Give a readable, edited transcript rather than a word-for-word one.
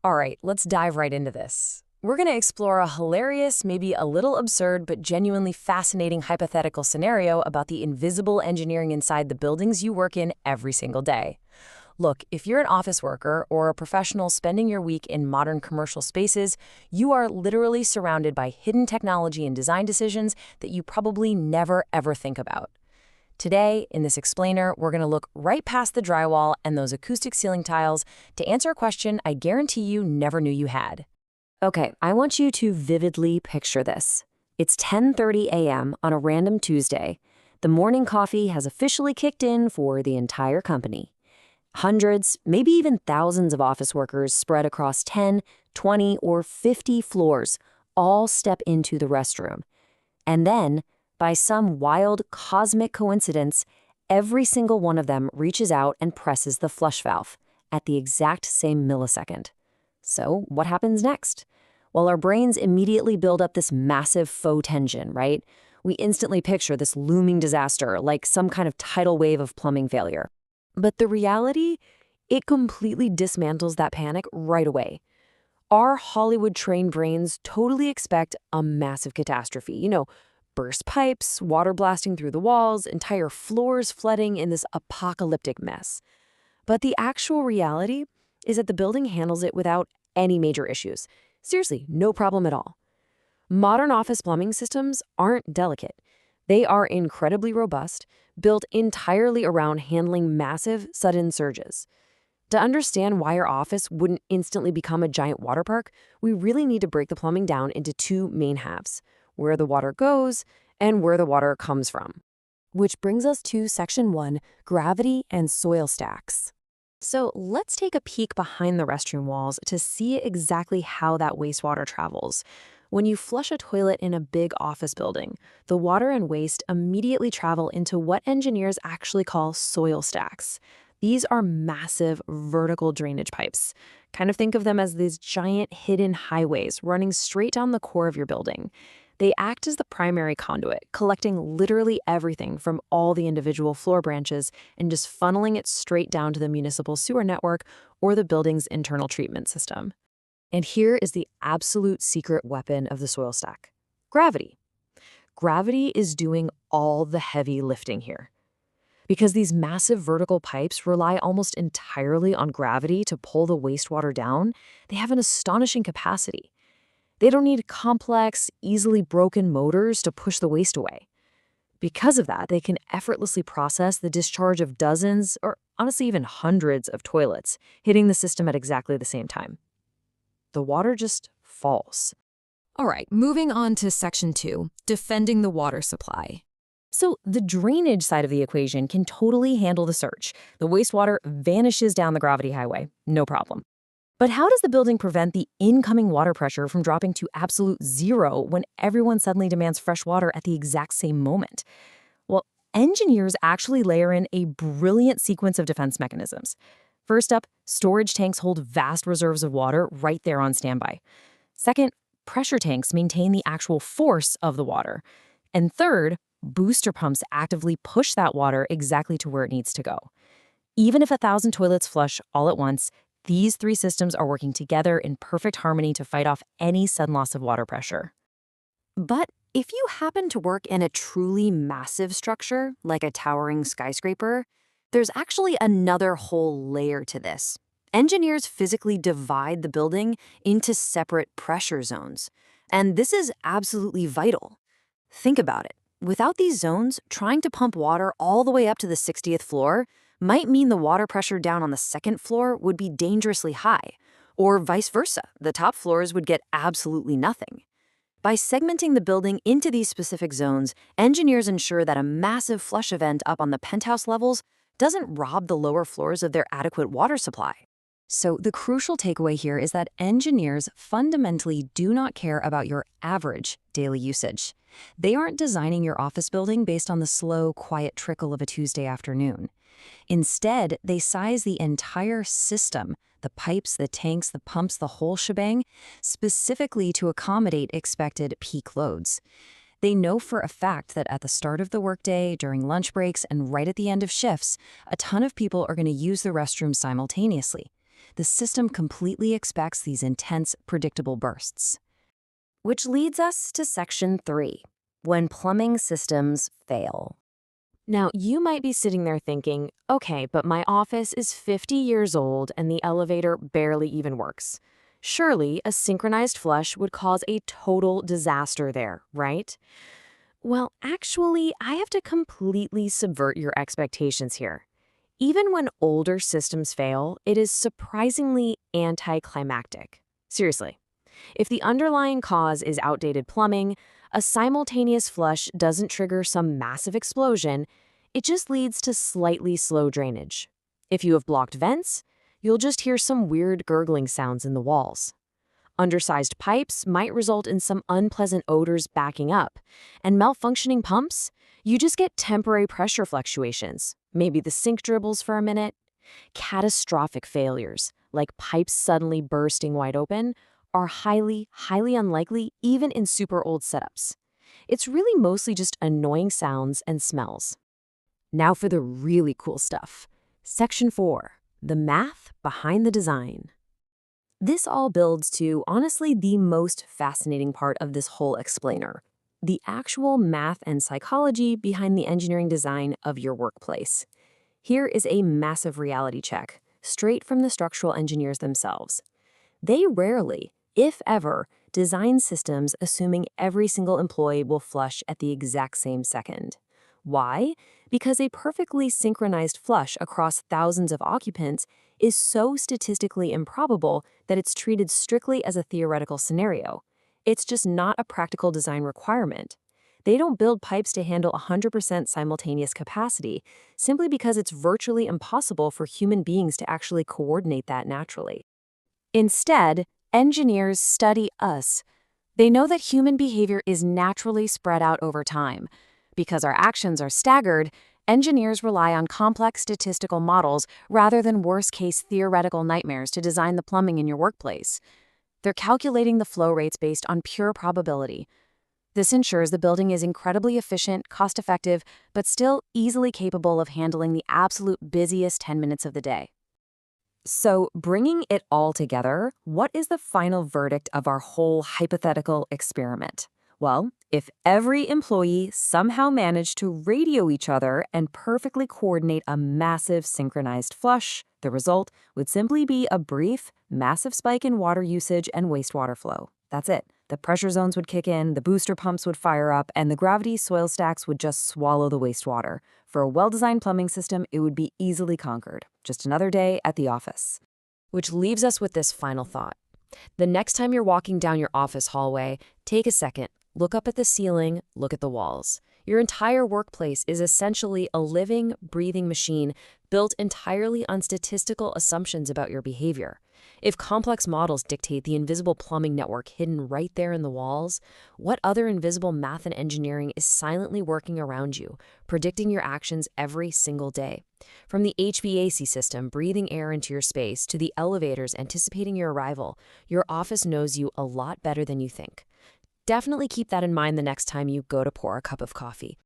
All right, let's dive right into this. We're going to explore a hilarious, maybe a little absurd, but genuinely fascinating hypothetical scenario about the invisible engineering inside the buildings you work in every single day. Look, if you're an office worker or a professional spending your week in modern commercial spaces, you are literally surrounded by hidden technology and design decisions that you probably never ever think about. Today, in this explainer, we're going to look right past the drywall and those acoustic ceiling tiles to answer a question I guarantee you never knew you had. Okay, I want you to vividly picture this. It's 10:30 a.m. on a random Tuesday. The morning coffee has officially kicked in for the entire company. Hundreds, maybe even thousands of office workers spread across 10, 20, or 50 floors all step into the restroom. And then, by some wild cosmic coincidence, every single one of them reaches out and presses the flush valve at the exact same millisecond. So, what happens next? Well, our brains immediately build up this massive faux tension, right? We instantly picture this looming disaster, like some kind of tidal wave of plumbing failure. But the reality, it completely dismantles that panic right away. Our Hollywood-trained brains totally expect a massive catastrophe. Burst pipes, water blasting through the walls, entire floors flooding in this apocalyptic mess. But the actual reality is that the building handles it without any major issues. Seriously, no problem at all. Modern office plumbing systems aren't delicate. They are incredibly robust, built entirely around handling massive, sudden surges. To understand why your office wouldn't instantly become a giant water park, we really need to break the plumbing down into two main halves: where the water goes and where the water comes from. Which brings us to Section 1, gravity and soil stacks. So let's take a peek behind the restroom walls to see exactly how that wastewater travels. When you flush a toilet in a big office building, the water and waste immediately travel into what engineers actually call soil stacks. These are massive vertical drainage pipes. Kind of think of them as these giant hidden highways running straight down the core of your building. They act as the primary conduit, collecting literally everything from all the individual floor branches and just funneling it straight down to the municipal sewer network or the building's internal treatment system. And here is the absolute secret weapon of the soil stack: gravity. Gravity is doing all the heavy lifting here. Because these massive vertical pipes rely almost entirely on gravity to pull the wastewater down, they have an astonishing capacity. They don't need complex, easily broken motors to push the waste away. Because of that, they can effortlessly process the discharge of dozens, or honestly even hundreds of toilets, hitting the system at exactly the same time. The water just falls. All right, moving on to Section 2, defending the water supply. So the drainage side of the equation can totally handle the surge. The wastewater vanishes down the gravity highway, no problem. But how does the building prevent the incoming water pressure from dropping to absolute zero when everyone suddenly demands fresh water at the exact same moment? Well, engineers actually layer in a brilliant sequence of defense mechanisms. First up, storage tanks hold vast reserves of water right there on standby. Second, pressure tanks maintain the actual force of the water. And third, booster pumps actively push that water exactly to where it needs to go. Even if 1,000 toilets flush all at once, these three systems are working together in perfect harmony to fight off any sudden loss of water pressure. But if you happen to work in a truly massive structure, like a towering skyscraper, there's actually another whole layer to this. Engineers physically divide the building into separate pressure zones. And this is absolutely vital. Think about it. Without these zones, trying to pump water all the way up to the 60th floor might mean the water pressure down on the second floor would be dangerously high, or vice versa, the top floors would get absolutely nothing. By segmenting the building into these specific zones, engineers ensure that a massive flush event up on the penthouse levels doesn't rob the lower floors of their adequate water supply. So the crucial takeaway here is that engineers fundamentally do not care about your average daily usage. They aren't designing your office building based on the slow, quiet trickle of a Tuesday afternoon. Instead, they size the entire system, the pipes, the tanks, the pumps, the whole shebang, specifically to accommodate expected peak loads. They know for a fact that at the start of the workday, during lunch breaks, and right at the end of shifts, a ton of people are going to use the restroom simultaneously. The system completely expects these intense, predictable bursts. Which leads us to Section 3, when plumbing systems fail. Now, you might be sitting there thinking, okay, but my office is 50 years old and the elevator barely even works. Surely, a synchronized flush would cause a total disaster there, right? Well, actually, I have to completely subvert your expectations here. Even when older systems fail, it is surprisingly anticlimactic. Seriously. If the underlying cause is outdated plumbing, a simultaneous flush doesn't trigger some massive explosion, it just leads to slightly slow drainage. If you have blocked vents, you'll just hear some weird gurgling sounds in the walls. Undersized pipes might result in some unpleasant odors backing up, and malfunctioning pumps, you just get temporary pressure fluctuations, maybe the sink dribbles for a minute. Catastrophic failures, like pipes suddenly bursting wide open, are highly unlikely even in super old setups. It's really mostly just annoying sounds and smells. Now for the really cool stuff. Section 4, the math behind the design. This all builds to, honestly, the most fascinating part of this whole explainer, the actual math and psychology behind the engineering design of your workplace. Here is a massive reality check, straight from the structural engineers themselves. They rarely, if ever, design systems assuming every single employee will flush at the exact same second. Why? Because a perfectly synchronized flush across thousands of occupants is so statistically improbable that it's treated strictly as a theoretical scenario. It's just not a practical design requirement. They don't build pipes to handle 100% simultaneous capacity simply because it's virtually impossible for human beings to actually coordinate that naturally. Instead, engineers study us. They know that human behavior is naturally spread out over time. Because our actions are staggered, engineers rely on complex statistical models rather than worst-case theoretical nightmares to design the plumbing in your workplace. They're calculating the flow rates based on pure probability. This ensures the building is incredibly efficient, cost-effective, but still easily capable of handling the absolute busiest 10 minutes of the day. So, bringing it all together, what is the final verdict of our whole hypothetical experiment? Well, if every employee somehow managed to radio each other and perfectly coordinate a massive synchronized flush, the result would simply be a brief, massive spike in water usage and wastewater flow. That's it. The pressure zones would kick in, the booster pumps would fire up, and the gravity soil stacks would just swallow the wastewater. For a well-designed plumbing system, it would be easily conquered. Just another day at the office. Which leaves us with this final thought. The next time you're walking down your office hallway, take a second. Look up at the ceiling, look at the walls. Your entire workplace is essentially a living, breathing machine built entirely on statistical assumptions about your behavior. If complex models dictate the invisible plumbing network hidden right there in the walls, what other invisible math and engineering is silently working around you, predicting your actions every single day? From the HVAC system breathing air into your space to the elevators anticipating your arrival, your office knows you a lot better than you think. Definitely keep that in mind the next time you go to pour a cup of coffee.